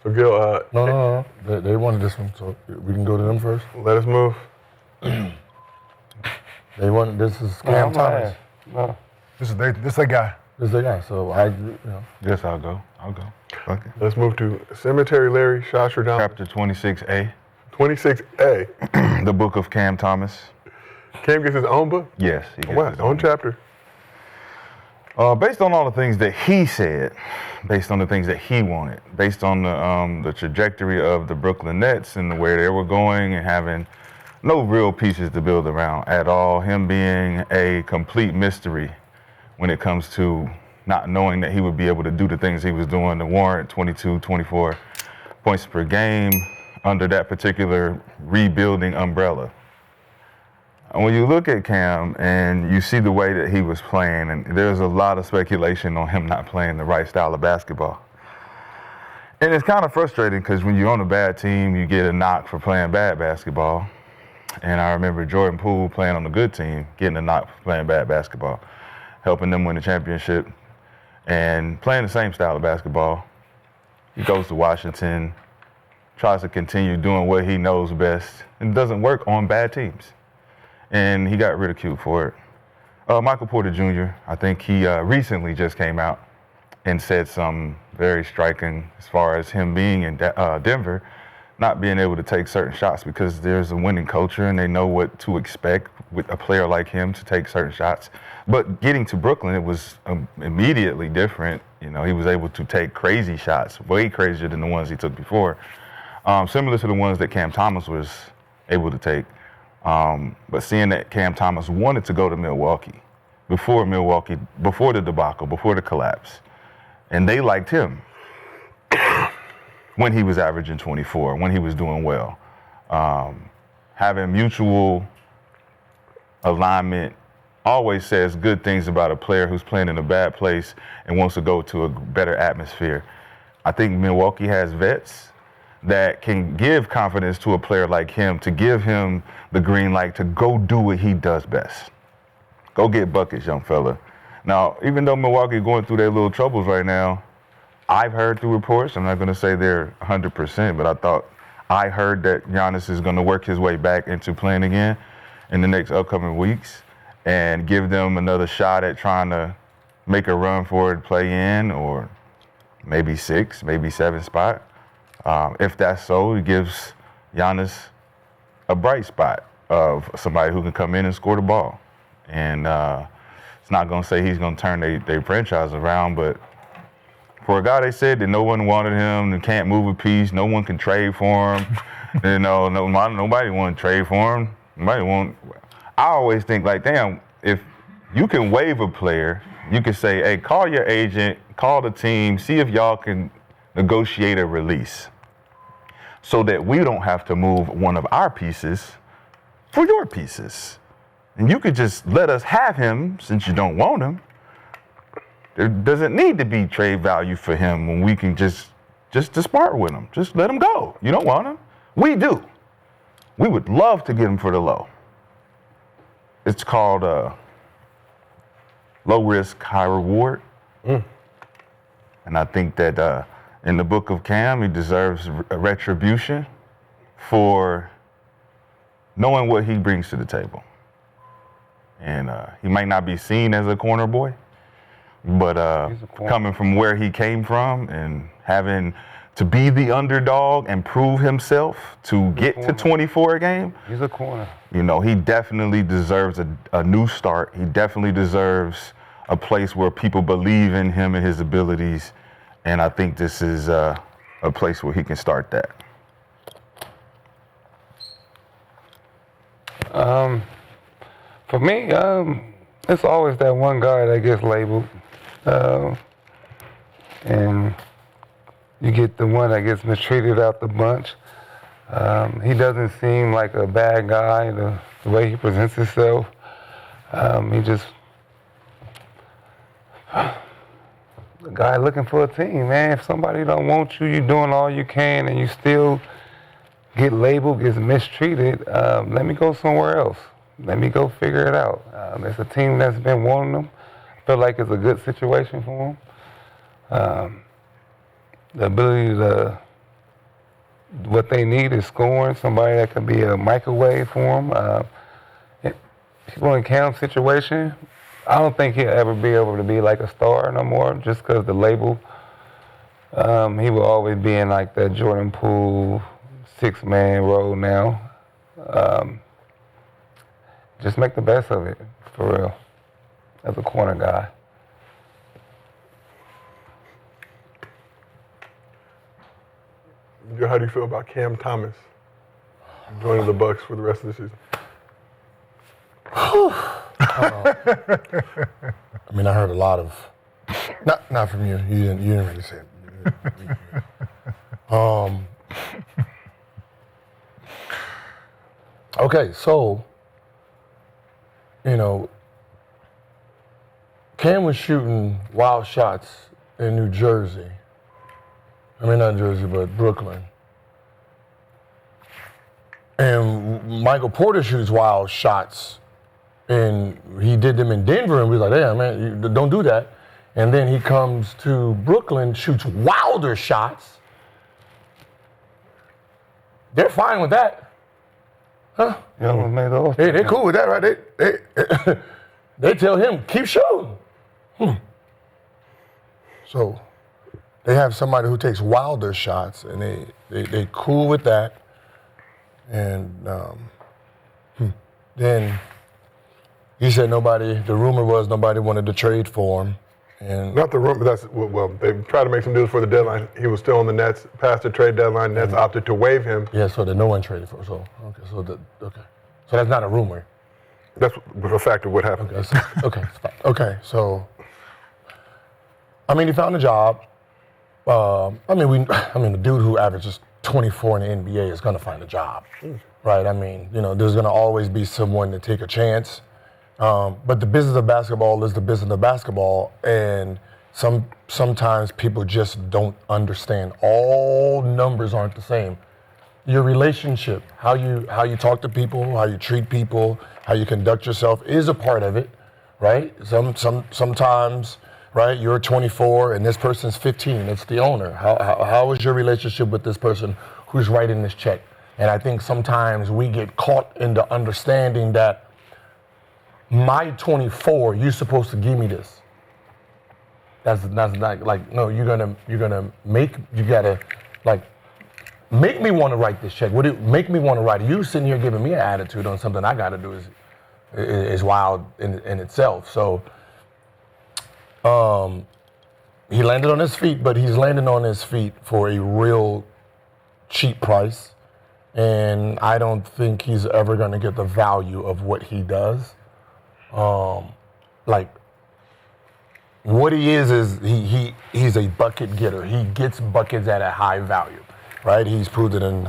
So, Gil, No. They wanted this one, so we can go to them first. let us move. They wanted, this is Cam Thomas. No. This is their guy. This is their guy, so Yes, I'll go. Okay. Let's move to Cemetery Larry Shostradamus. Chapter 26A, 26A. the book of Cam Thomas. Cam gets his own book? Yes. He gets Wow, his own chapter. Based on all the things that he said, based on the things that he wanted, based on the trajectory of the Brooklyn Nets and where they were going and having no real pieces to build around at all, him being a complete mystery when it comes to not knowing that he would be able to do the things he was doing to warrant 22, 24 points per game under that particular rebuilding umbrella. And when you look at Cam and you see the way that he was playing, and there's a lot of speculation on him not playing the right style of basketball. And it's kind of frustrating because when you're on a bad team, you get a knock for playing bad basketball. And I remember Jordan Poole playing on a good team, getting a knock for playing bad basketball, helping them win the championship, and playing the same style of basketball. He goes to Washington, tries to continue doing what he knows best, and doesn't work on bad teams. And he got ridiculed for it. Michael Porter Jr., I think he recently just came out and said something very striking as far as him being in Denver, not being able to take certain shots because there's a winning culture and they know what to expect with a player like him to take certain shots. But getting to Brooklyn, it was immediately different. You know, he was able to take crazy shots, way crazier than the ones he took before, similar to the ones that Cam Thomas was able to take. But seeing that Cam Thomas wanted to go to Milwaukee, before the debacle, before the collapse, and they liked him when he was averaging 24, when he was doing well. Having mutual alignment always says good things about a player who's playing in a bad place and wants to go to a better atmosphere. I think Milwaukee has vets that can give confidence to a player like him, to give him the green light to go do what he does best. Go get buckets, young fella. Now, even though Milwaukee is going through their little troubles right now, I've heard through reports, I'm not going to say they're 100%, but I heard that Giannis is going to work his way back into playing again in the next upcoming weeks and give them another shot at trying to make a run for it, play in, or maybe 6, maybe 7 spot. If that's so, it gives Giannis a bright spot of somebody who can come in and score the ball. And it's not going to say he's going to turn their franchise around, but for a guy they said that no one wanted him and can't move a piece, no one can trade for him, nobody want to trade for him. I always think like, damn, if you can waive a player, you can say, hey, call your agent, call the team, see if y'all can negotiate a release so that we don't have to move one of our pieces for your pieces. And you could just let us have him since you don't want him. There doesn't need to be trade value for him when we can just depart with him. Just let him go. You don't want him? We do. We would love to get him for the low. It's called low risk, high reward. And I think that in the book of Cam, he deserves a retribution for knowing what he brings to the table. And he might not be seen as a corner boy, but coming from where he came from and having to be the underdog and prove himself to get to 24 a game. He's a corner. You know, he definitely deserves a new start. He definitely deserves a place where people believe in him and his abilities. And I think this is a place where he can start that. For me, it's always that one guy that gets labeled. And you get the one that gets mistreated out the bunch. He doesn't seem like a bad guy, the way he presents himself. He just, the guy looking for a team, man. If somebody don't want you, you're doing all you can, and you still get labeled, gets mistreated, let me go somewhere else. Let me go figure it out. It's a team that's been wanting them. I feel like it's a good situation for them. The ability to what they need is scoring, somebody that can be a microwave for them. People in Cam's situation, I don't think he'll ever be able to be like a star no more just because the label. He will always be in like that Jordan Poole 6-man role now. Just make the best of it, for real, as a corner guy. How do you feel about Cam Thomas joining the Bucks for the rest of the season? I mean, I heard a lot of, not from you. You didn't really say it. Okay, so, Cam was shooting wild shots in New Jersey. I mean, not Jersey, but Brooklyn. And Michael Porter shoots wild shots, and he did them in Denver, and we was like, damn, man, don't do that. And then he comes to Brooklyn, shoots wilder shots. They're fine with that. Huh? You almost made those. They're cool with that, right? They tell him, keep shooting. So they have somebody who takes wilder shots, and they cool with that. And then he said the rumor was nobody wanted to trade for him. And Not the rumor, they tried to make some deals for the deadline. He was still on the Nets past the trade deadline. Nets opted to waive him. yeah, so that no one traded for him. So so that's not a rumor. That's a fact of what happened. Okay, so I mean, he found a job. The dude who averages 24 in the NBA is going to find a job, right? I mean, there's going to always be someone to take a chance. But the business of basketball is the business of basketball, and sometimes people just don't understand. All numbers aren't the same. Your relationship, how you talk to people, how you treat people, how you conduct yourself is a part of it, right? Sometimes, right, you're 24 and this person's 15. It's the owner. How is your relationship with this person who's writing this check? And I think sometimes we get caught in the understanding that my 24, you're supposed to give me this. That's not like no. You gotta make me want to write this check. Would it make me want to write it? You sitting here giving me an attitude on something I got to do is wild in itself. So he landed on his feet, but he's landing on his feet for a real cheap price, and I don't think he's ever going to get the value of what he does. What he is he's a bucket getter. He gets buckets at a high value, right? He's proved it in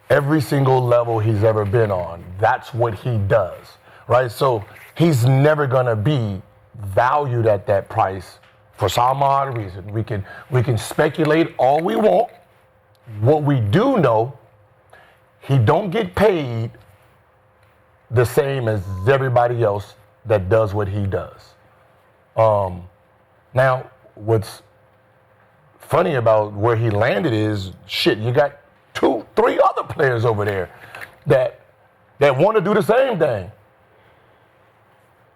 every single level he's ever been on. That's what he does, right? So he's never gonna be valued at that price for some odd reason. We can speculate all we want. What we do know, he don't get paid the same as everybody else that does what he does. Now, what's funny about where he landed is, you got 2-3 other players over there that want to do the same thing.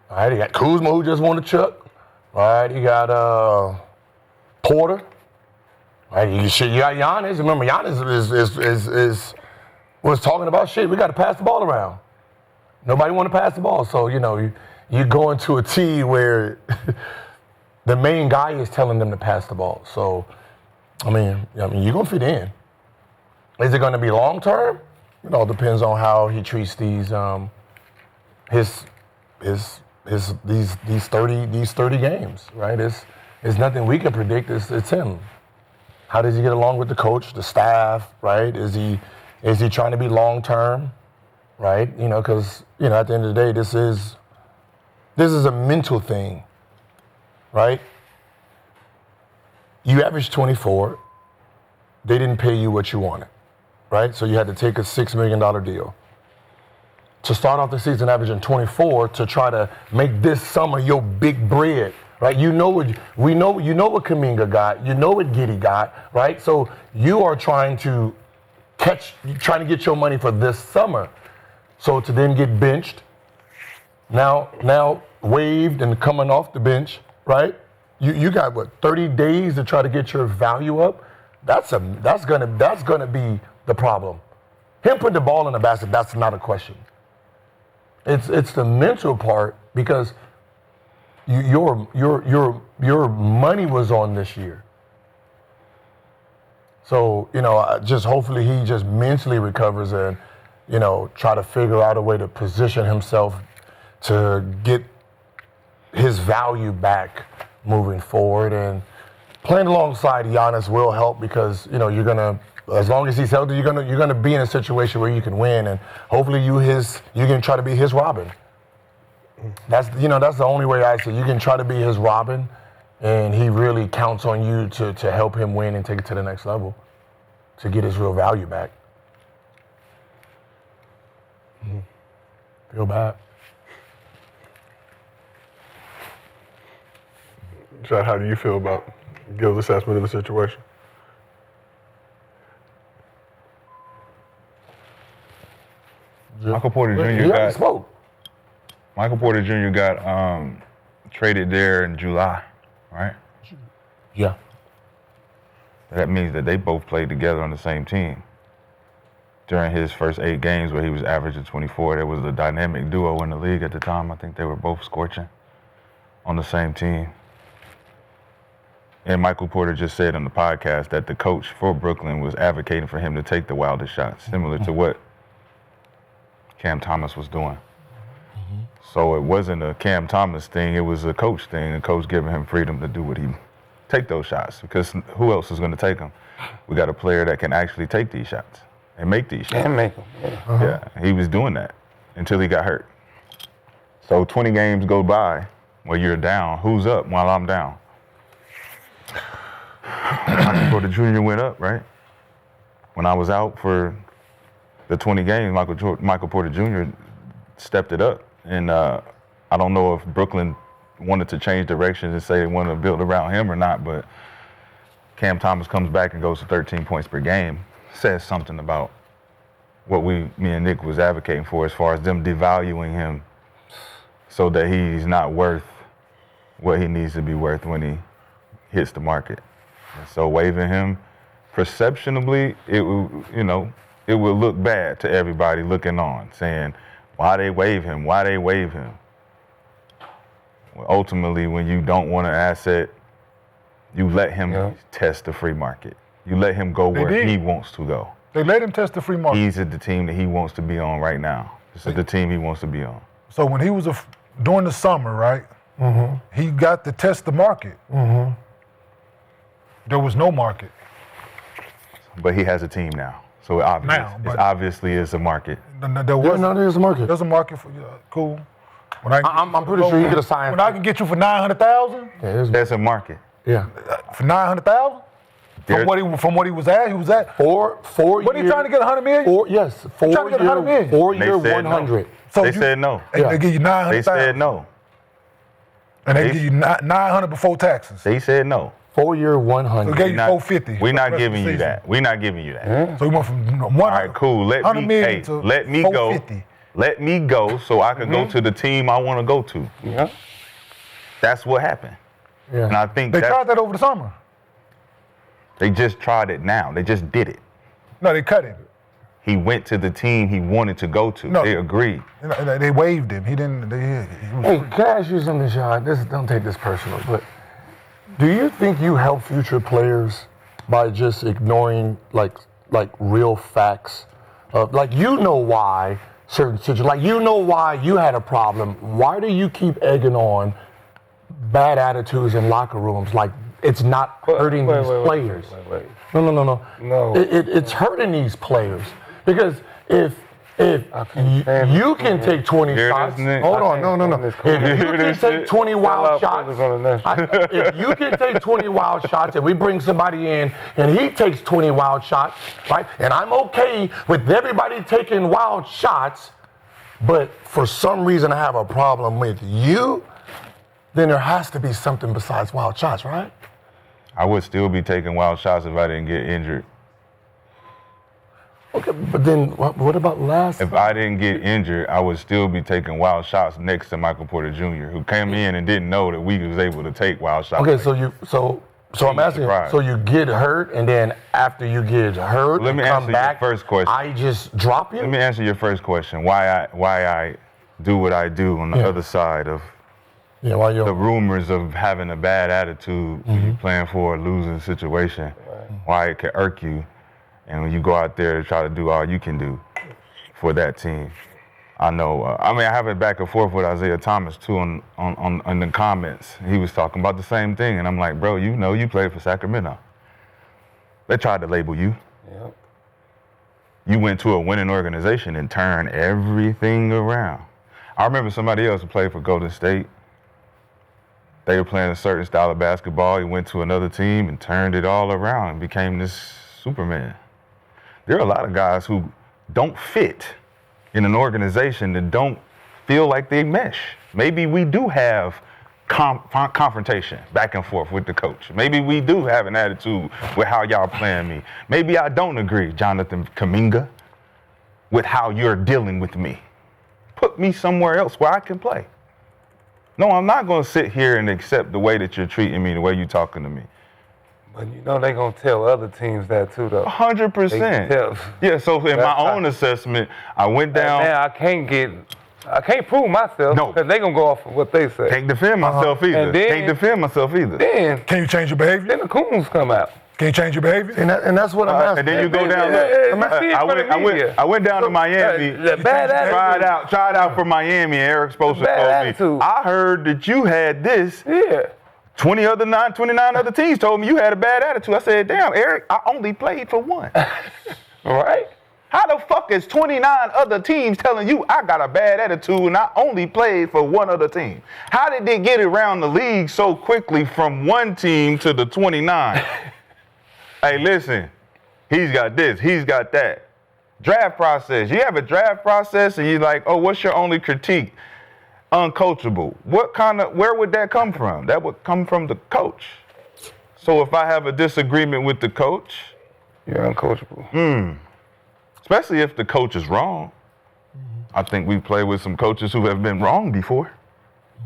All right, you got Kuzma who just won the Chuck. All right, you got Porter. All right, you got Giannis. Remember, Giannis was talking about shit. We got to pass the ball around. Nobody want to pass the ball, so you go into a team where the main guy is telling them to pass the ball. So, I mean, you're gonna fit in. Is it gonna be long term? It all depends on how he treats these these 30 games, right? It's nothing we can predict. It's him. How does he get along with the coach, the staff, right? Is he trying to be long term, right? Because at the end of the day, this is a mental thing, right? You averaged 24. They didn't pay you what you wanted, right? So you had to take a $6 million deal. To start off the season averaging 24 to try to make this summer your big bread, right? You know what Kuminga got. You know what Giddey got, right? So you are trying to trying to get your money for this summer. So to then get benched, now waived and coming off the bench, right? You got what, 30 days to try to get your value up? That's gonna be the problem. Him putting the ball in the basket, that's not a question. It's the mental part, because your money was on this year. So, just hopefully he just mentally recovers and, try to figure out a way to position himself to get his value back moving forward. And playing alongside Giannis will help, because, you're gonna, as long as he's healthy, you're gonna be in a situation where you can win, and hopefully you can try to be his Robin. That's the only way I see it. You can try to be his Robin, and he really counts on you to help him win and take it to the next level, to get his real value back. Feel bad. Chad, how do you feel about Gil's assessment of the situation? Michael Porter Jr. Michael Porter Jr. got traded there in July, right? Yeah. That means that they both played together on the same team. During his first 8 games where he was averaging 24, there was a dynamic duo in the league at the time. I think they were both scorching on the same team. And Michael Porter just said on the podcast that the coach for Brooklyn was advocating for him to take the wildest shots, similar to what Cam Thomas was doing. So it wasn't a Cam Thomas thing, it was a coach thing. The coach giving him freedom to do what he take those shots, because who else is going to take them? We got a player that can actually take these shots and make these shots. And make them, yeah. Yeah, he was doing that until he got hurt. So 20 games go by where you're down. Who's up while I'm down? Michael Porter Jr. went up, right? When I was out for the 20 games, Michael Porter Jr. stepped it up. And I don't know if Brooklyn wanted to change directions and say they wanted to build around him or not, but Cam Thomas comes back and goes to 13 points per game. Says something about what me and Nick was advocating for, as far as them devaluing him so that he's not worth what he needs to be worth when he hits the market. And so waiving him, perceptionably, it will look bad to everybody looking on, saying, why they waive him? Why they waive him? Well, ultimately, when you don't want an asset, you let him test the free market. You let him go where he wants to go. They let him test the free market. He's at the team that he wants to be on right now. This is the team he wants to be on. So when he was during the summer, right? Mm-hmm. He got to test the market. Mm-hmm. There was no market. But he has a team now. So obviously it's a market. There's a market. There's a market for cool. I'm pretty sure he could have signed. When I can get you for $900,000. That's a market. Yeah. For $900,000. From what he was at. Four What are you trying to get $100 million? 4 year, trying to get $100 million. 4 year, 100. No. So they said no. They give you $900,000. They said no. And they give you $900 before taxes. They said no. 4 year, 100. So they gave you $450. We're not giving you that. We're not giving you that. Yeah. So we went from $100 All right, cool. Let me go. Let me go so I can go to the team I want to go to. Yeah. That's what happened. Yeah. And I think they tried that over the summer. They just tried it now. They just did it. No, they cut him. He went to the team he wanted to go to. No, they agreed. They waived him. He didn't. Hey, can I ask you something, Sean? Don't take this personal, but do you think you help future players by just ignoring like real facts? Like, why certain situations, like why you had a problem. Why do you keep egging on bad attitudes in locker rooms? Like, it's not hurting these players. No. It's hurting these players, because if you can take 20 shots. Hold on, no. If you can take 20 wild shots, if you can take 20 wild shots and we bring somebody in and he takes 20 wild shots, right? And I'm okay with everybody taking wild shots, but for some reason I have a problem with you, then there has to be something besides wild shots, right? I would still be taking wild shots if I didn't get injured. Okay, but then what about last? If I didn't get injured, I would still be taking wild shots next to Michael Porter Jr., who came in and didn't know that we was able to take wild shots. Okay, so I'm asking. surprised. So you get hurt, and then after you get hurt, Let me and come answer back, your first question. I just drop you. Let me answer your first question. Why I do what I do on the other side of Yeah, while you're the rumors of having a bad attitude when you're playing for a losing situation. Why it can irk you, and when you go out there to try to do all you can do for that team. I know. I have it back and forth with Isaiah Thomas too on the comments. He was talking about the same thing, and I'm like, bro, you played for Sacramento. They tried to label you. Yep. You went to a winning organization and turned everything around. I remember somebody else who played for Golden State. They were playing a certain style of basketball. He went to another team and turned it all around and became this Superman. There are a lot of guys who don't fit in an organization that don't feel like they mesh. Maybe we do have confrontation back and forth with the coach. Maybe we do have an attitude with how y'all playing me. Maybe I don't agree, Jonathan Kuminga, with how you're dealing with me. Put me somewhere else where I can play. No, I'm not going to sit here and accept the way that you're treating me, the way you're talking to me. But they're going to tell other teams that too, though. 100%. Yeah, so in my own assessment, I went down. Man, I can't prove myself. No. Because they're going to go off of what they say. Can't defend myself either. And then- Can't defend myself either. Then Can you change your behavior? the coons come out. Can you change your behavior? and that's what I'm asking. And then you go down. I went down to Miami. The bad attitude. Tried out for Miami, and Eric Spoelstra Bad told attitude. me, I heard that you had this. Yeah. 29 other teams told me you had a bad attitude. I said, damn, Eric, I only played for one. All right. How the fuck is 29 other teams telling you I got a bad attitude and I only played for one other team? How did they get around the league so quickly from one team to the 29? Hey, listen, he's got this, he's got that. Draft process. You have a draft process and you're like, oh, what's your only critique? Uncoachable. Where would that come from? That would come from the coach. So if I have a disagreement with the coach, You're uncoachable. especially if the coach is wrong. I think we play with some coaches who have been wrong before.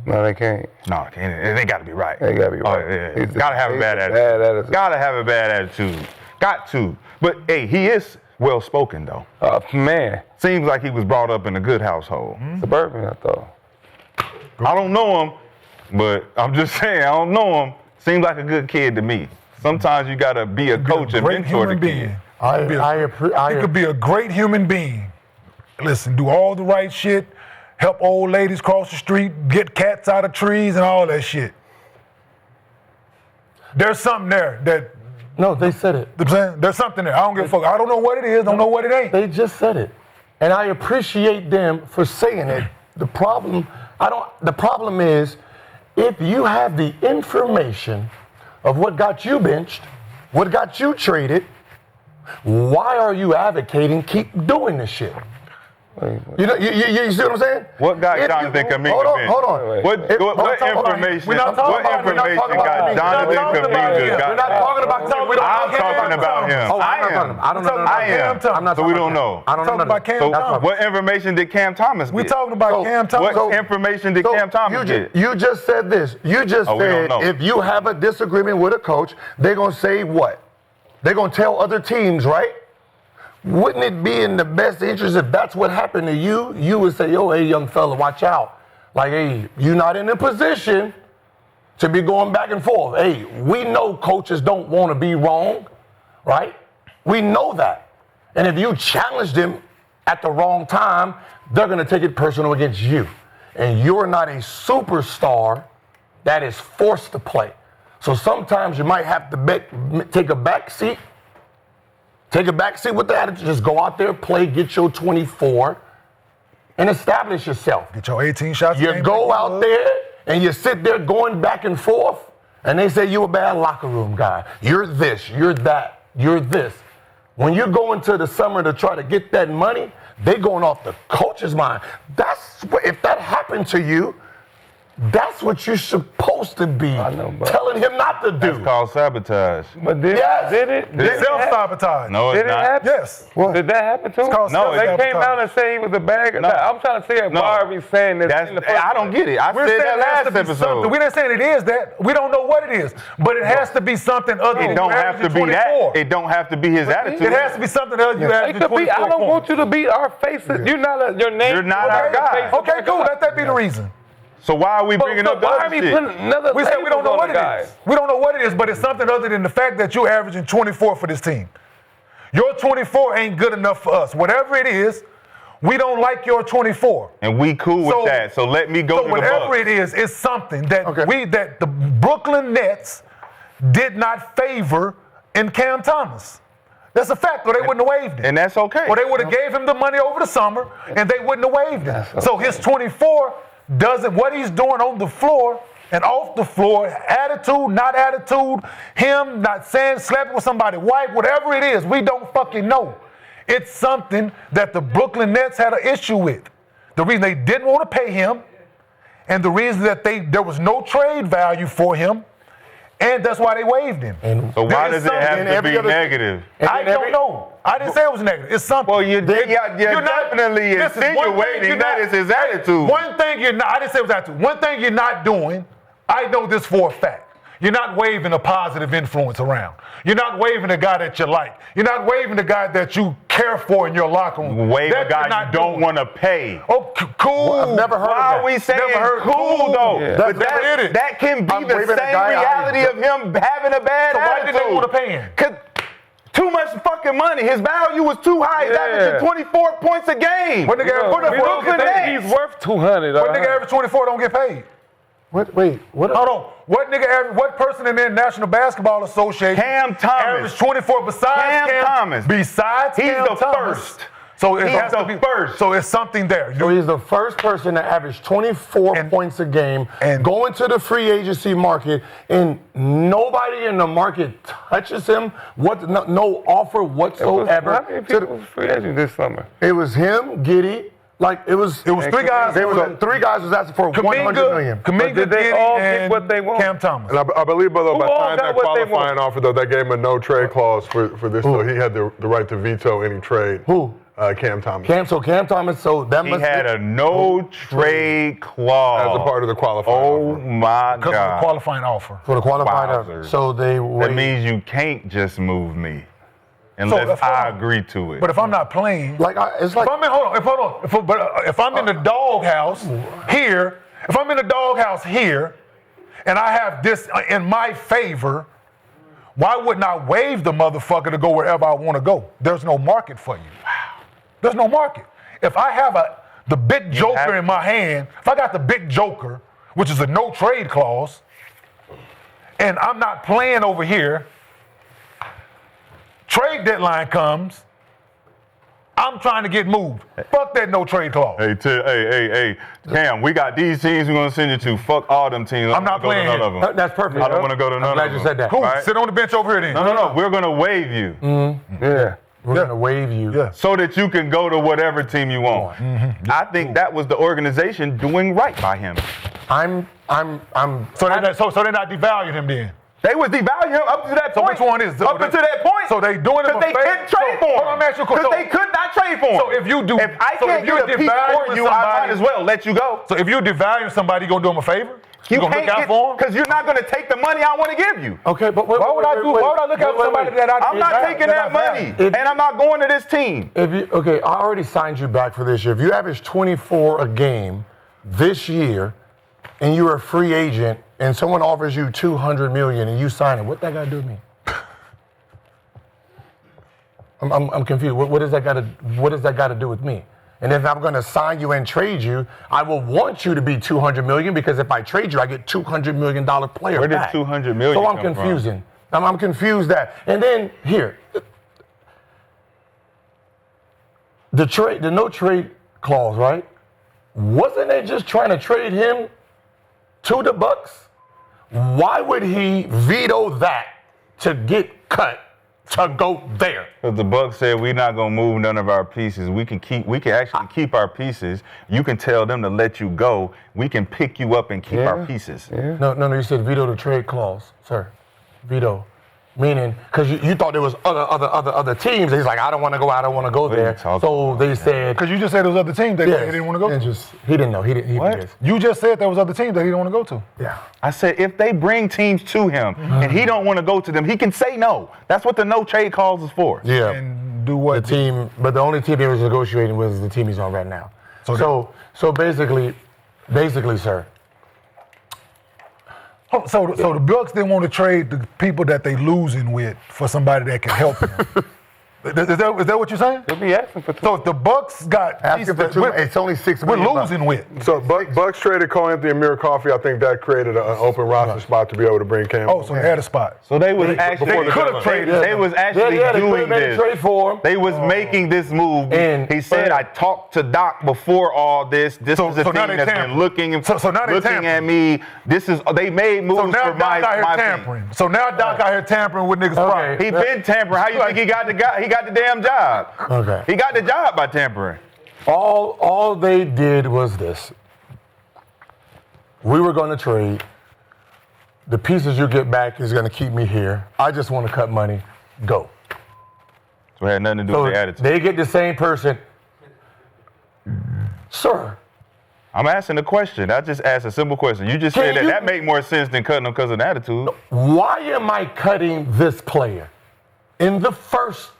No, they can't. No, they got to be right. They got to be right. Oh, yeah. It's Got to have a bad attitude. Bad attitude. Got to have a bad attitude. Got to. But, hey, he is well-spoken, though. Man, Seems like he was brought up in a good household. suburban, I thought. I don't know him, but I'm just saying, I don't know him. Seems like a good kid to me. Sometimes you got to be a coach and Great mentor the human kid. being. You could be a great human being. Listen, do all the right shit, help old ladies cross the street, get cats out of trees and all that shit. There's something there that, No, they said it. I'm saying, there's something there. I don't give a fuck. I don't know what it is, don't know what it ain't. They just said it. And I appreciate them for saying it. The problem is if you have the information of what got you benched, what got you traded, why are you advocating keep doing this shit? You see what I'm saying? What got If Jonathan you- Kuminga Hold benched? on. What information? We're not talking What about him. information got Jonathan Kuminga? We're not talking about Cam. We don't I'm know Cam talking about him. Oh, I'm not talking about- I don't know. I am. I'm not So we talking don't know. I don't know. Talking about Cam So Thomas. what information did Cam Thomas get? We talking about Cam Thomas. What information did Cam Thomas get? You just said this. You just Oh, we don't said know. if you have a disagreement with a coach, they're going to say what? They're going to tell other teams, right? Wouldn't it be in the best interest if that's what happened to you? You would say, yo, hey, young fella, watch out. Like, hey, you're not in a position to be going back and forth. Hey, we know coaches don't want to be wrong, right? We know that. And if you challenge them at the wrong time, they're going to take it personal against you. And you're not a superstar that is forced to play. So sometimes you might have to take a back seat. Take a back seat with the attitude. Just go out there, play, get your 24, and establish yourself. Get your 18 shots. You go out there and you sit there going back and forth, and they say you a bad locker room guy. You're this, you're that, you're this. When you go into the summer to try to get that money, they going off the coach's mind. If that happened to you, That's what you're supposed to be telling him not to do. That's called sabotage. But did it? It's self-sabotage. No, it's Did it not. happen? Yes. Did that happen to him? called No, They it's came out and said he was a bag. No. I'm trying to say why are we saying this in the first I don't place? get it. I We're said saying that it has last to be episode. something. We're not saying it is that. We don't know what it is. But it has to be something other than It don't you have to averaging be that. 24. It don't have to be his attitude. It has to be something other than you It averaging could be. 24 I don't want points. you to beat our faces. You're not your name. You're not our guy. Okay, cool. Let that be the reason. So why are we bringing up the why are other we shit? putting another We said we don't know labels what on it the guy? is. We don't know what it is, but it's something other than the fact that you're averaging 24 for this team. Your 24 ain't good enough for us. Whatever it is, we don't like your 24. And we cool with that. So let me go to the whatever Bucks. it is, it's something that that the Brooklyn Nets did not favor in Cam Thomas. That's a fact, or they wouldn't have waived him. And that's okay. Or they would have gave him the money over the summer, and they wouldn't have waived him. So his 24 doesn't, what he's doing on the floor and off the floor, attitude, not attitude, him not saying, slept with somebody, wife, whatever it is, we don't fucking know. It's something that the Brooklyn Nets had an issue with. The reason they didn't want to pay him, and the reason that there was no trade value for him, and that's why they waived him. So why does it have to be negative? I don't know. I didn't say it was negative. It's something. Well, you're definitely insinuating that is his attitude. One thing you're not, I didn't say it was attitude. One thing you're not doing, I know this for a fact. You're not waving a positive influence around. You're not waving a guy that you like. You're not waving the guy that you care for in your locker room. Wave a guy you don't want to pay. Oh, cool. Well, I've never heard of Why that. are we saying Never heard cool though? Yeah. But Never that can be I'm the waving a same guy reality of him having a bad So why attitude. did they want to pay him? 'Cause too much fucking money. His value was too high. He's averaging 24 points a game. What nigga For the average 24 Brooklyn don't get paid? Nets. He's worth 200. What nigga average 24 don't get paid? Wait, what? Hold on. What person in the National Basketball Association Cam Thomas. averaged 24 besides Cam Thomas. Besides He's Cam the Thomas. first. So it He's has to the be first. So it's something there. So he's the first person to average 24 points a game, and go into the free agency market, and nobody in the market touches him. No offer whatsoever. How many people was free agent this summer? It was him, Giddy. It was three guys. There was three guys was asking for $100 million. Kuminga, did they Giddey, all get and what they want? Cam Thomas. And I believe, brother, by Who all signing got that what they want? qualifying offer, though, that gave him a no trade clause for this, so he had the right to veto any trade. Who? Cam Thomas. Cam Thomas. So that He must had a no trade clause. As a part of the qualifying Oh offer. my Because of the God. qualifying offer. for the qualifying Wowzers. offer. So they That wait. means you can't just move me unless I agree to it. But if I'm not playing, It's like if I'm in, if I'm in the doghouse here, if I'm in the doghouse here, and I have this in my favor, why wouldn't I waive the motherfucker to go wherever I want to go? There's no market for you. There's no market. If I have the big joker in my hand, if I got the big joker, which is a no trade clause, and I'm not playing over here, trade deadline comes, I'm trying to get moved. Fuck that no trade clause. Hey, Cam, we got these teams we're going to send you to. Fuck all them teams. I'm not go to playing none here. of them. that's perfect. I don't want to go to none I'm glad of you them. said that. Cool. Right? Sit on the bench over here then. No. We're going to waive you Yeah. We're gonna waive you. Yeah. so that you can go to whatever team you want. I think that was the organization doing right by him. I'm. So they're not devaluing him then. They was devaluing him up to that So point. which one is it? Up until that point. So they doing him a Because they favor? couldn't trade So- for him. hold on, let me ask you a question. Because they could not trade for him. So if you do, If I so can't if you're get a piece devaluing for you, I might somebody- as well let you go. So if you devalue somebody, you gonna do him a favor? You gonna look can't out for him? because you're not going to take the money I want to give you. Okay, but Why would I look out for somebody that I'm not taking that money, and I'm not going to this team. I already signed you back for this year. If you average 24 a game this year, and you're a free agent, and someone offers you $200 million, and you sign it, what that got to do with me? I'm confused. What does that got to do with me? And if I'm going to sign you and trade you, I will want you to be $200 million because if I trade you, I get $200 million player Where did back. $200 million So I'm come from? confusing. I'm confused that. And then here, the no trade clause, right? Wasn't they just trying to trade him to the Bucks? Why would he veto that to get cut to go there. Because the Bucks said we're not gonna move none of our pieces. We can actually keep our pieces. You can tell them to let you go. We can pick you up and keep our pieces. Yeah. No, you said veto the trade clause, sir. Veto. Meaning, because you thought there was other teams. He's like, I don't want to go are you there. talking So they said, Because you just said there was other teams that he didn't want to go to. he didn't know. He didn't. What? You just said there was other teams that he didn't want to go to. Yeah. I said if they bring teams to him and he don't want to go to them, he can say no. That's what the no trade clause is for. Yeah. And do what? The team, but the only team he was negotiating with is the team he's on right now. So basically, sir. So the Bucks didn't want to trade the people that they losing with for somebody that can help them. Is that what you're saying? They'll be asking for two. So if the Bucks got Asking for two, it's only $6 we're million. losing with. So Bucks traded Cole Anthony and Amir Coffey. I think that created an open roster spot to be able to bring Cam. Oh, so they had a spot. So they was actually before the could have deadline. traded. They was actually they doing made a this. trade for him. They was making this move. And- he said, "I talked to Doc before all this. This is a so now thing they that's been tampering. looking So now they looking tampering. at me. This is they made moves So now for Doc out here my tampering. So now Doc out here tampering with niggas' property. team. He been tampering. How you think he got the damn job? Okay. He got the job by tampering. All they did was this. We were going to trade. The pieces you get back is going to keep me here. I just want to cut money. Go. So it had nothing to do So with the attitude. they get the same person. Sir, I'm asking a question. I just asked a simple question. You just said Can you- that make more sense than cutting them because of the attitude. why am I cutting this player? In the first,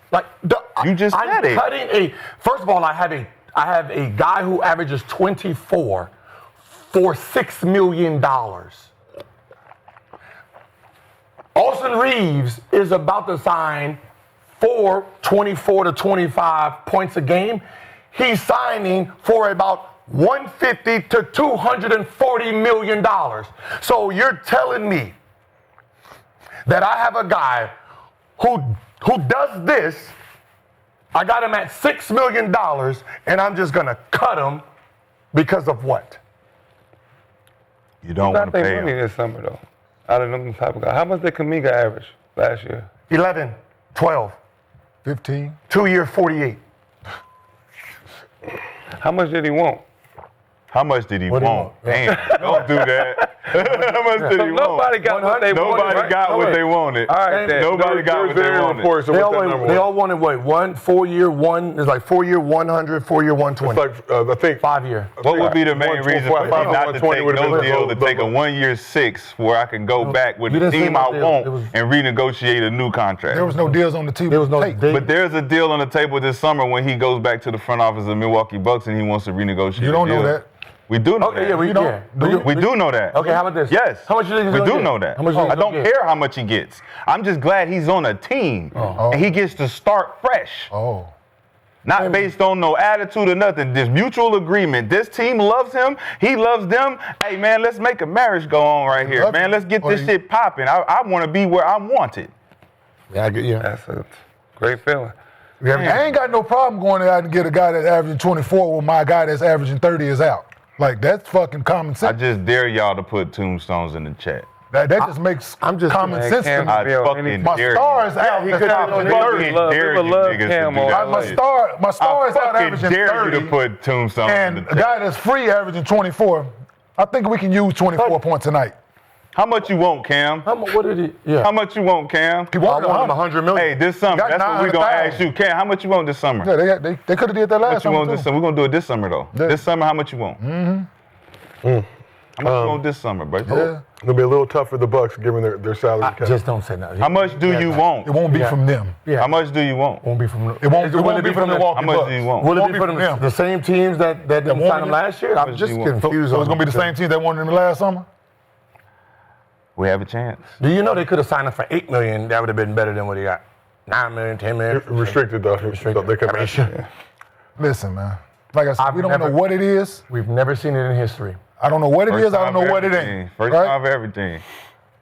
You just I'm said it. cutting first of all, I have a guy who averages 24 for $6 million. Austin Reeves is about to sign for 24 to 25 points a game. He's signing for about $150 to $240 million. So you're telling me that I have a guy who does this, I got him at $6 million, and I'm just going to cut him because of what? You don't want Got to their pay money him. this summer though. Out of them type of guys. How much did Kuminga average last year? 11, 12, 15. 2 years, 48. How much did he want? How much did he What do you want? want? Damn, don't do that. How much did he want? Nobody got what they wanted. Nobody right? got what they wanted. All right, then. Nobody got what they wanted. reports of They what all, that number they was. all wanted what? 4 year, it's like 4 year, 100, 4 year, 120. It's like I think 5 year. What would be the main reason for me not to take 120 would've been no the- deal to the- take a 1 year 6 where I can go back with You the didn't say team no I deal. want It was- and renegotiate a new contract? There was no deals on the table. There was no to take. date. But there's a deal on the table this summer when he goes back to the front office of Milwaukee Bucks and he wants to renegotiate. You don't a deal. know that. We do know Okay, that. yeah, we You don't- yeah. We do know that. Okay, how about this? Yes. How much you think he's We gonna do get? know that. How much you think I he's don't gonna get? care how much he gets. I'm just glad he's on a team and he gets to start fresh. Oh. Not based on no attitude or nothing. This mutual agreement. This team loves him. He loves them. Hey, man, let's make a marriage go on right here, love man. you. Let's get Or this you- shit popping. I want to be where I'm wanted. Yeah, I get you. That's a great feeling. I ain't got no problem going out and get a guy that's averaging 24 when my guy that's averaging 30 is out. Like, that's fucking common I sense. just dare y'all to put tombstones in the chat. That just makes I'm just- common Man, sense to Cam- me. I Bill, fucking My dare star you. is out. he that's could've averaging been on 30. Fucking Love- dare people you love niggas to Cam do on that my shit. My star I is out fucking averaging dare 30. you to put tombstones in And the a chat. guy that's free averaging 24. I think we can use 24 points tonight. How much you want, Cam? What did he? Yeah. How much you want, Cam? He I wanted want him 100. 100 million. Hey, this summer, Got that's what we're going to 900,000. ask you. Cam, how much you want this summer? Yeah, they could have did that How last much you time. want this summer? We're going to do it this summer, though. Yeah. This summer, how much you want? How much you want this summer, bro? Yeah. it'll be a little tough for the Bucks given their salary cap. Just don't say nothing. How much do you want? It won't be Yeah. from them. Yeah. How much do you want? Won't be from. It won't be from the Milwaukee How much Bucks. do you want? Will it won't be be from from them. the same teams that didn't won't sign be him them. last year? How I'm much just do you want? confused. So on it's going to be the this. same team that wanted him last summer? We have a chance. Do you know they could have signed him for $8 million? That would have been better than what he got. $9 million, $10 million. Restricted though. So they can match it. Listen, man. Like I said, I've we don't never- know what it is. We've never seen it in history. I don't know what it is. I don't time know for what it everything. ain't. First right? time for everything.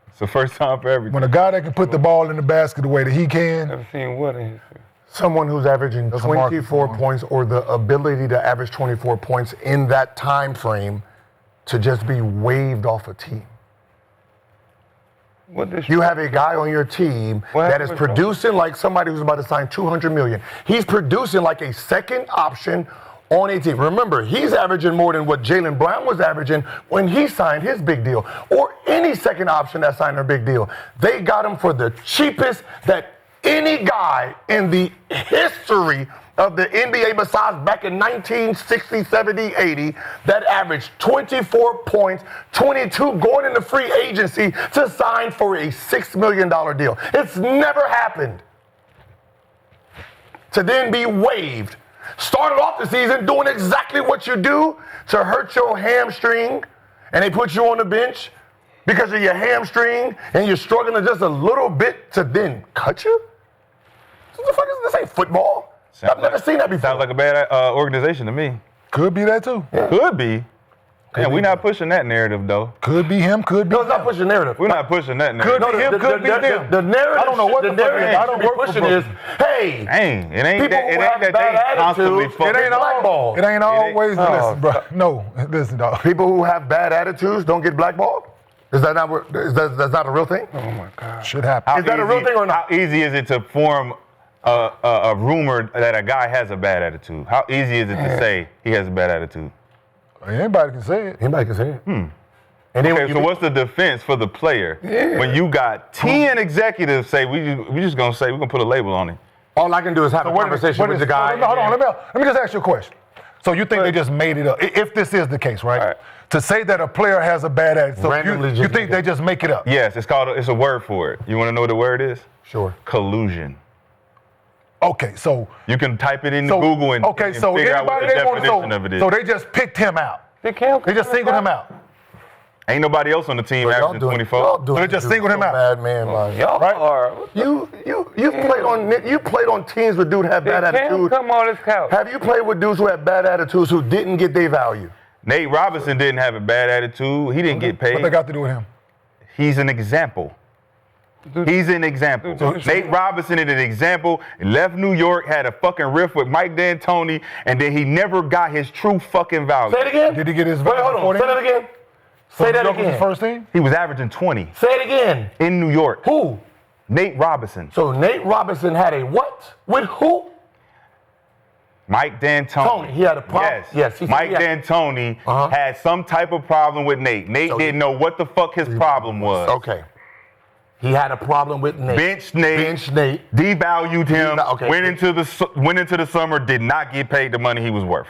It's the first time for everything. When a guy that can put the ball in the basket the way that he can, Never seen what in history. Someone who's averaging That's a market 24 for him. points or the ability to average 24 points in that time frame to just be waived off a team. You have a guy on your team that is producing like somebody who's about to sign $200 million. He's producing like a second option on a team. Remember, he's averaging more than what Jaylen Brown was averaging when he signed his big deal, or any second option that signed their big deal. They got him for the cheapest that any guy in the history of the NBA besides back in 1960, 70, 80 that averaged 24 points, 22 going into free agency to sign for a $6 million deal. It's never happened. To then be waived. Started off the season doing exactly what you do to hurt your hamstring, and they put you on the bench because of your hamstring, and you're struggling just a little bit to then cut you? What the fuck is this? Ain't football. I've never seen that before. Sounds like a bad organization to me. Could be that too. Yeah. Could be. And we're not pushing that narrative, though. Could be him, could be No, it's not pushing narrative. We're not pushing that narrative. Could be him, could be them. The narrative, I don't know what the the fuck narrative it is. I don't should be work for pushing Brooklyn. is, hey, Ain't. It ain't people that. It who ain't have that bad they constantly attitudes, fucking. It ain't blackballed. It ain't always. Oh. Listen, bro. No, listen, dog. people who have bad attitudes don't get blackballed? Is that not that's not a real thing? Oh my God. Should happen. Is that a real thing or not? How easy is it to form a rumor that a guy has a bad attitude? How easy is it to say he has a bad attitude? Anybody can say it. Anybody can say it. And then Okay, so what's the defense for the player when you got 10 executives say we just gonna say we're gonna put a label on him? all I can do is have a conversation with the guy. Hold on. Let me just ask you a question. So you think they just made it up? If this is the case, right? To say that a player has a bad attitude, so you think they just make it up? Yes, it's a word for it. You want to know what the word is? Sure. Collusion. Okay, so You can type it into Google and, and figure out what the definition of it is. So they just picked him out. They just singled him out. Ain't nobody else on the team averaging 24. So they just singled him out. Bad man, like, Y'all are. you played on teams with dudes who have bad attitudes. Come on this couch. Have you played with dudes who have bad attitudes who didn't get their value? Nate Robinson didn't have a bad attitude. He didn't get paid. What they got to do with him? He's an example. He's an example. Nate Robinson is an example. Left New York, had a fucking riff with Mike D'Antoni, and then he never got his true fucking value. Say it again. Did he get his Wait, value? hold on. Say that again. Say that Was his again. first team? He was averaging 20 Say it again. in New York. Who? Nate Robinson. So Nate Robinson had a what? With who? Mike D'Antoni. Tony, he had a problem? Yes. Yes, he said Mike he had- D'Antoni had some type of problem with Nate. Nate So didn't know what the fuck his problem was. Okay. He had a problem with Nate. Bench Nate. Bench Nate. Devalued him. Okay. Went into the summer. Did not get paid the money he was worth.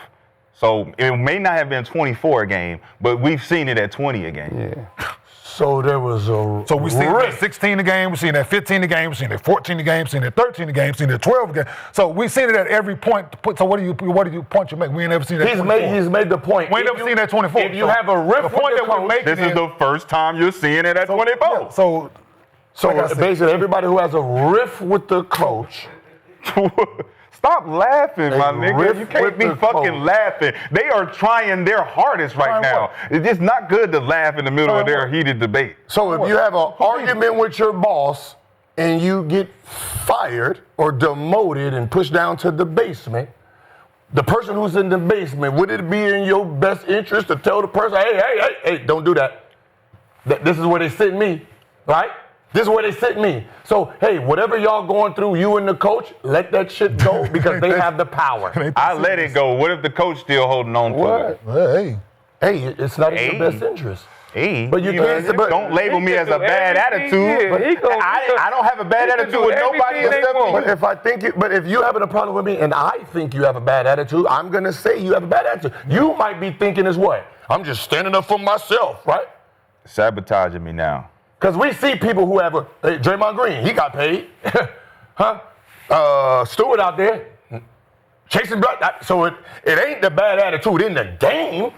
So it may not have been 24 a game, but we've seen it at 20 a game. Yeah. So there was a So we seen it at 16 a game, we seen it at 15 a game, we seen it at 14 a game, we seen it at 13 a game, we seen it at 12 a game. So we seen it at every point. So what do you point you make? We ain't never seen it at 24. He's made the point. We ain't never seen that 24. If you have a riff the point with that the we're coach, making This is the first time you're seeing it at 24. Yeah, so like I said, basically everybody who has a riff with the coach. Stop laughing, my nigga. riff You can't with be the fucking coach. laughing. They are trying their hardest right Trying now. what? It's just not good to laugh in the middle of Trying their what? heated debate. So if you have an argument with your boss and you get fired or demoted and pushed down to the basement, the person who's in the basement, would it be in your best interest to tell the person, hey, don't do that. This is where they sent me, right? This is where they sent me. So, hey, whatever y'all going through, you and the coach, let that shit go because they have the power. I let it go. What if the coach still holding on to it? Hey. Hey, it's not in Hey. your best interest. Hey, But you can't say- but- don't label me as a bad attitude. I don't have a bad he can attitude do with nobody everything they except want. me. But if you having a problem with me and I think you have a bad attitude, I'm gonna say you have a bad attitude. You might be thinking as what? I'm just standing up for myself, right? Sabotaging me now. Because we see people who have hey, Draymond Green, he got paid. Stewart out there, chasing blood. So it ain't the bad attitude in the game.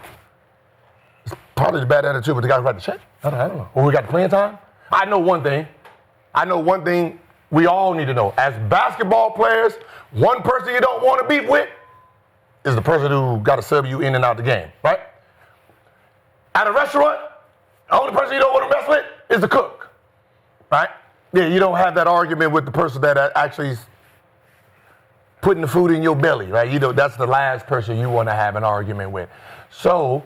It's probably the bad attitude with the guy who got the check. I don't know. Or we got the playing time. I know one thing we all need to know. As basketball players, one person you don't want to beef with is the person who got to sub you in and out the game, right? At a restaurant, the only person you don't want to mess with is the cook, right? Yeah, you don't have that argument with the person that actually is putting the food in your belly, right? You know, that's the last person you want to have an argument with. So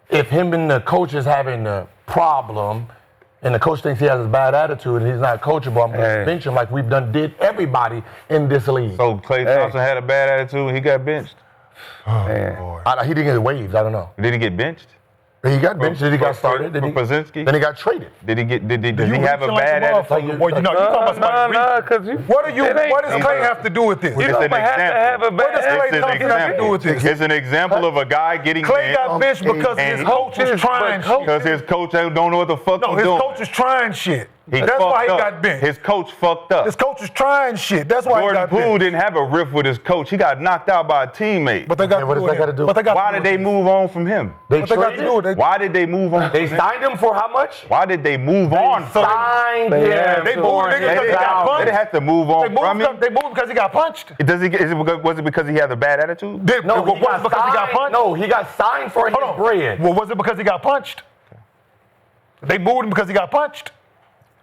if him and the coach is having a problem, and the coach thinks he has a bad attitude and he's not coachable, I'm going to bench him like we've did everybody in this league. So Klay Thompson had a bad attitude and he got benched? He didn't get waived. I don't know. Did he get benched? He got benched. Then he got started. For Pozinski? Then he got traded. Did he have a bad attitude? Well, you know, you talking about somebody. What does Klay have to do with this? It's an example. What does Klay Thompson have to do with this? It's an example of a guy getting Klay got benched because his coach was trying shit. Because his coach don't know what the fuck he's doing. No, his coach is trying shit. That's why he got benched. His coach fucked up. His coach is trying shit. That's why he got benched. Jordan Poole didn't have a riff with his coach. He got knocked out by a teammate. But they got what does that got to do? Why did they move on from him? Why did they move on? They signed him for how much? Why did they move on? Signed him. They moved niggas because he got punched. They didn't have to move on from him. They moved because he got punched. Was it because he had a bad attitude? No, was it because he got punched? No, he got signed for his bread. Well, was it because he got punched? They moved him because he got punched?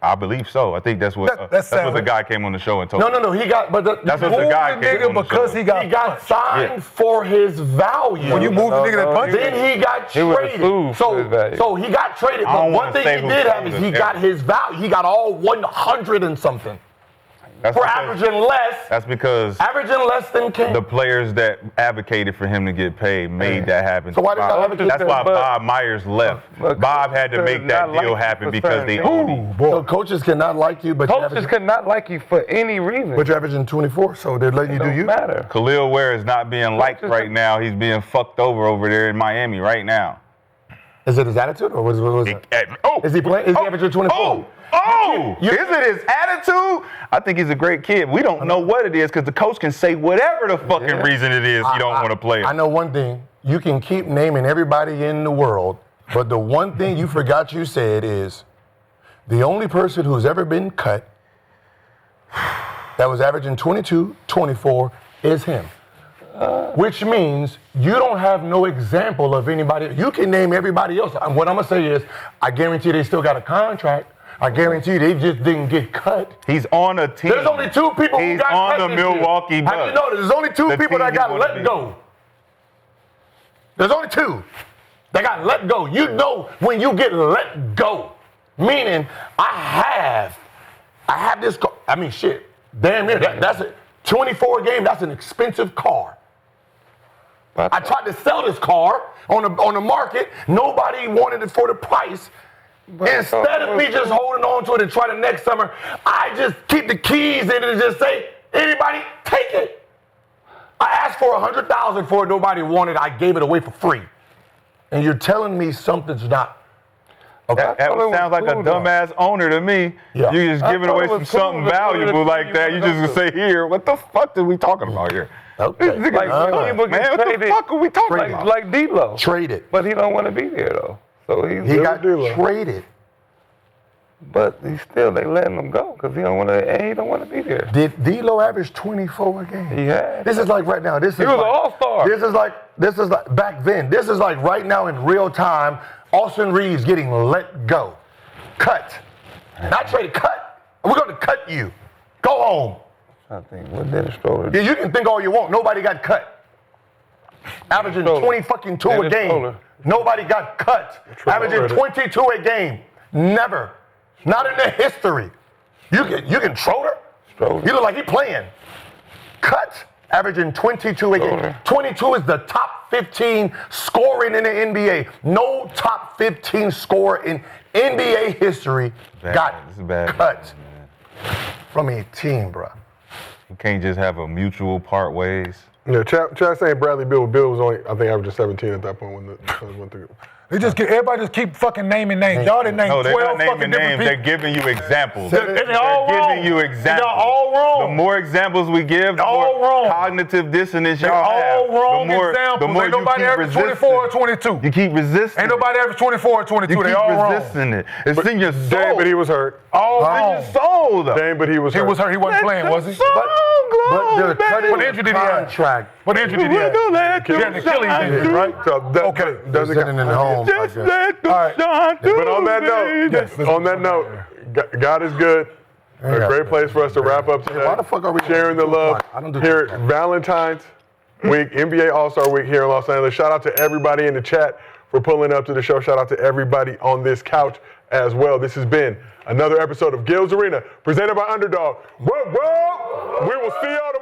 I believe so. I think that's what the guy came on the show and told. No. He got. But that's what the guy came on the because show. he got signed for his value. When you move the nigga that punched him, then he got traded. So he got traded. But one thing he did have is he got his value. He got all 100 and something. For averaging less. That's because averaging less than King. The players that advocated for him to get paid made that happen. So why did that's why Bob Myers left. Bob had to make that deal happen because they owned him. So coaches cannot like you, but coaches cannot like you for any reason. But you're averaging 24, so they're letting you do you. Matter. Khalil Ware is not being liked right now. He's being fucked over there in Miami right now. Is it his attitude or what is it? Is he playing? Is he averaging 24? Is it his attitude? I think he's a great kid. We don't know what it is because the coach can say whatever the fucking reason it is you don't want to play him. I know one thing. You can keep naming everybody in the world, but the one thing you forgot you said is the only person who's ever been cut that was averaging 22, 24 is him. Which means you don't have no example of anybody. You can name everybody else. What I'm going to say is I guarantee they still got a contract. I guarantee they just didn't get cut. He's on a team. There's only two people who got cut. He's on the Milwaukee Bucks. How do you know there's only two people that got let go? There's only two that got let go. You know when you get let go, meaning I have this car. I mean, shit, damn near that's it. 24 a game. That's an expensive car. I tried to sell this car on the market. Nobody wanted it for the price. Instead of me just holding on to it and try the next summer, I just keep the keys in it and just say, anybody, take it. I asked for $100,000 for it. Nobody wanted it. I gave it away for free. And you're telling me something's not. Okay. That sounds like a dumbass owner to me. Yeah. You just giving away something valuable like that. You just say, here, what the fuck are we talking about here? Okay. Man, what the fuck are we talking about? Like D-Lo. Traded. But he don't want to be there, though. So he got traded. But they letting him go because he don't want to be there. Did D-Lo average 24 a game? Yeah. This is like right now. He was an all-star. This is like back then. This is like right now in real time. Austin Reeves getting let go, cut, not traded. Cut. We're going to cut you. Go home. I think what Dennis Stroller. Yeah, you can think all you want. Nobody got cut. Averaging 22 a game. Nobody got cut. Averaging 22 a game. Never. Not in their history. You can Schroeder. You look like he playing. Cut. Averaging 22 a game. 22 is the top 15 scoring in the NBA. No top 15 scorer in NBA history got cut from a team, bro. You can't just have a mutual part ways. Yeah, Chad saying Bradley Beal was only, I think, averaging 17 at that point when the Suns went through. Everybody just keep fucking naming names. Y'all didn't name 12 fucking different people. They're giving you examples. They're all wrong. Giving you examples. Y'all all wrong. The more examples we give, the more cognitive dissonance y'all have. All wrong examples. The more ain't nobody average 24 or 22. You keep resisting. Ain't nobody average 24 or 22. They all wrong. You keep resisting it. It's in your soul. Dame, but he was hurt. All wrong. It's in your soul, though. Dame, but he was hurt. He was hurt. He wasn't playing, was he? But what injury did he have? What injury did he have? He had an Achilles injury, right? So Okay. Doesn't Sitting in the home. Just let the shine But on that note, God is good. A great place for us to wrap up today. Why the fuck are we sharing the love here at Valentine's Week, NBA All-Star Week here in Los Angeles. Shout out to everybody in the chat for pulling up to the show. Shout out to everybody on this couch as well. This has been another episode of Gil's Arena, presented by Underdog. Whoa, whoa! We will see y'all